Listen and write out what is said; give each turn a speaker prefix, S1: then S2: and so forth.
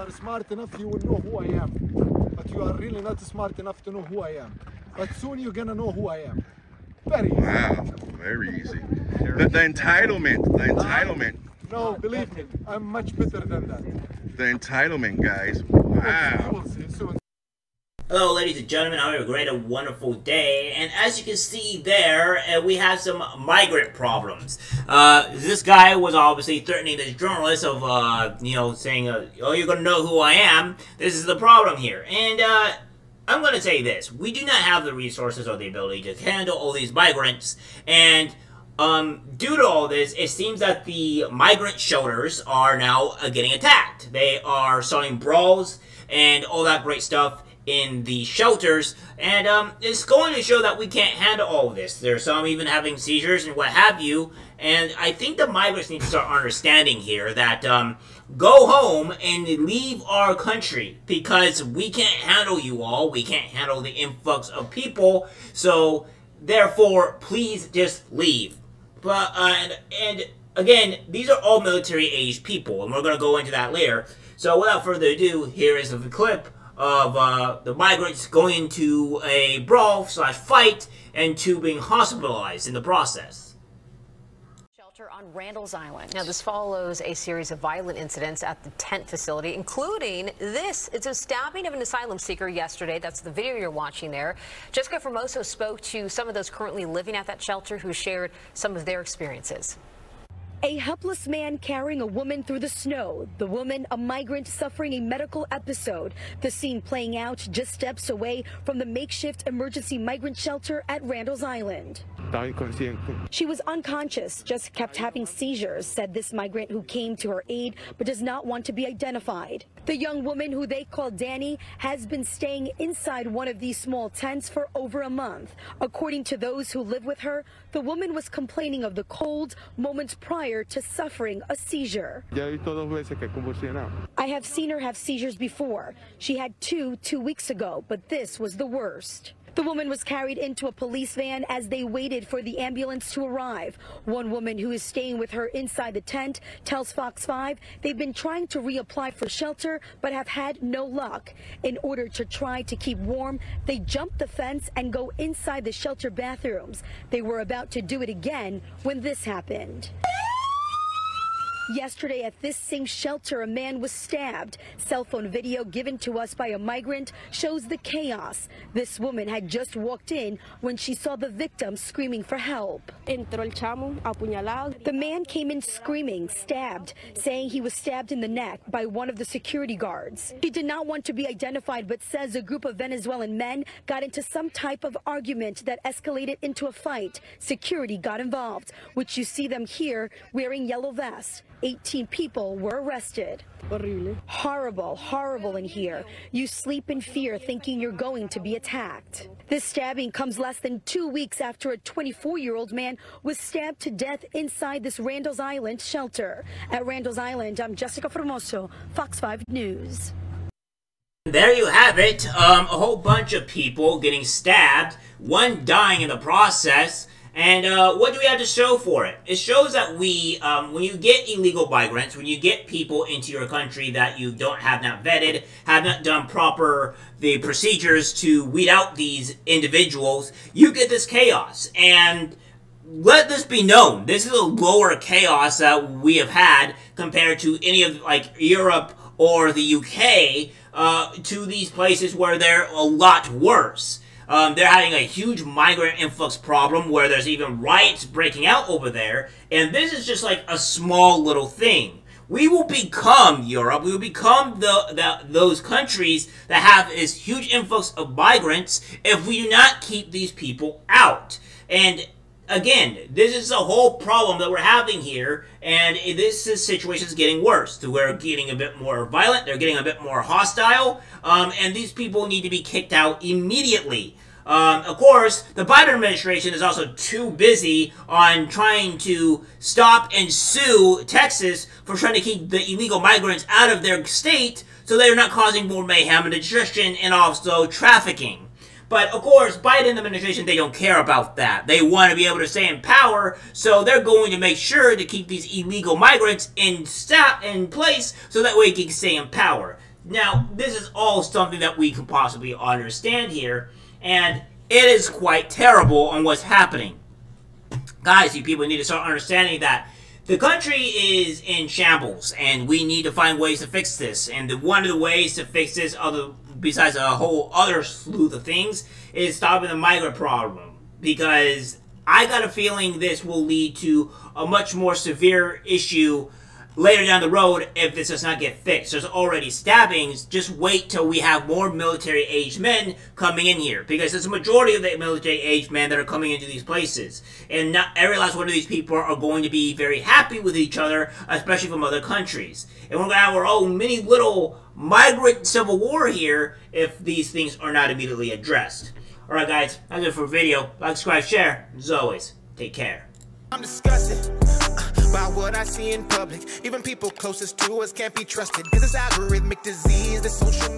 S1: are smart enough, you will know who I am. But you are really not smart enough to know who I am. But soon you're gonna know who I am. Very easy.
S2: Wow, very easy. The entitlement.
S1: No, believe me, I'm much better than that.
S2: The entitlement, guys. Wow.
S1: You will see soon.
S3: Hello ladies and gentlemen, I'm having a great and wonderful day, and as you can see there, we have some migrant problems. This guy was obviously threatening this journalist of, saying, oh, you're gonna know who I am. This is the problem here. And, I'm gonna say this. We do not have the resources or the ability to handle all these migrants, and, due to all this, it seems that the migrant shelters are now getting attacked. They are starting brawls and all that great stuff in the shelters, and it's going to show that we can't handle all of this. There's some even having seizures and what have you, and I think the migrants need to start understanding here that go home and leave our country, because we can't handle you all. We can't handle the influx of people, so therefore please just leave. But and again, these are all military-aged people, and we're going to go into that later. So without further ado, here is the clip of the migrants going into a brawl/fight and two being hospitalized in the process.
S4: Shelter on Randall's Island. Now, this follows a series of violent incidents at the tent facility, including this. It's a stabbing of an asylum seeker yesterday. That's the video you're watching there. Jessica Formoso spoke to some of those currently living at that shelter who shared some of their experiences.
S5: A helpless man carrying a woman through the snow. The woman, a migrant suffering a medical episode. The scene playing out just steps away from the makeshift emergency migrant shelter at Randall's Island. She was unconscious, just kept having seizures, said this migrant who came to her aid but does not want to be identified. The young woman, who they call Danny, has been staying inside one of these small tents for over a month. According to those who live with her, the woman was complaining of the cold moments prior to suffering a seizure. I have seen her have seizures before. She had two weeks ago, but this was the worst. The woman was carried into a police van as they waited for the ambulance to arrive. One woman who is staying with her inside the tent tells Fox 5 they've been trying to reapply for shelter but have had no luck. In order to try to keep warm, they jump the fence and go inside the shelter bathrooms. They were about to do it again when this happened. Yesterday at this same shelter, a man was stabbed. Cell phone video given to us by a migrant shows the chaos. This woman had just walked in when she saw the victim screaming for help. The man came in screaming, stabbed, saying he was stabbed in the neck by one of the security guards. He did not want to be identified, but says a group of Venezuelan men got into some type of argument that escalated into a fight. Security got involved, which you see them here wearing yellow vests. 18 people were arrested. Horrible, horrible in here. You sleep in fear thinking you're going to be attacked. This stabbing comes less than 2 weeks after a 24-year-old man was stabbed to death inside this Randall's Island shelter. At Randall's Island, I'm Jessica Formoso, Fox 5 News.
S3: There you have it. A whole bunch of people getting stabbed, one dying in the process. And what do we have to show for it? It shows that we, when you get illegal migrants, when you get people into your country that you have not vetted, have not done the procedures to weed out these individuals, you get this chaos. And let this be known, this is a lower chaos that we have had compared to any of, like, Europe or the UK, to these places where they're a lot worse. They're having a huge migrant influx problem where there's even riots breaking out over there, and this is just like a small little thing. We will become Europe. We will become those countries that have this huge influx of migrants if we do not keep these people out. And again, this is a whole problem that we're having here, and this situation is getting worse. So we're getting a bit more violent, they're getting a bit more hostile, and these people need to be kicked out immediately. Of course, the Biden administration is also too busy on trying to stop and sue Texas for trying to keep the illegal migrants out of their state so they're not causing more mayhem and destruction and also trafficking. But, of course, Biden administration, they don't care about that. They want to be able to stay in power, so they're going to make sure to keep these illegal migrants in place so that way they can stay in power. Now, this is all something that we could possibly understand here, and it is quite terrible on what's happening. Guys, you people need to start understanding that the country is in shambles, and we need to find ways to fix this. And one of the ways to fix this, besides a whole other slew of things, is stopping the migrant problem. Because I got a feeling this will lead to a much more severe issue later down the road if this does not get fixed. There's already stabbings. Just wait till we have more military-aged men coming in here. Because there's a majority of the military-aged men that are coming into these places. And not every last one of these people are going to be very happy with each other, especially from other countries. And we're going to have our own mini little migrant civil war here if these things are not immediately addressed. Alright guys, that's it for the video. Like, subscribe, share. As always, take care.
S6: I'm disgusted by what I see in public. Even people closest to us can't be trusted. This is algorithmic disease, the social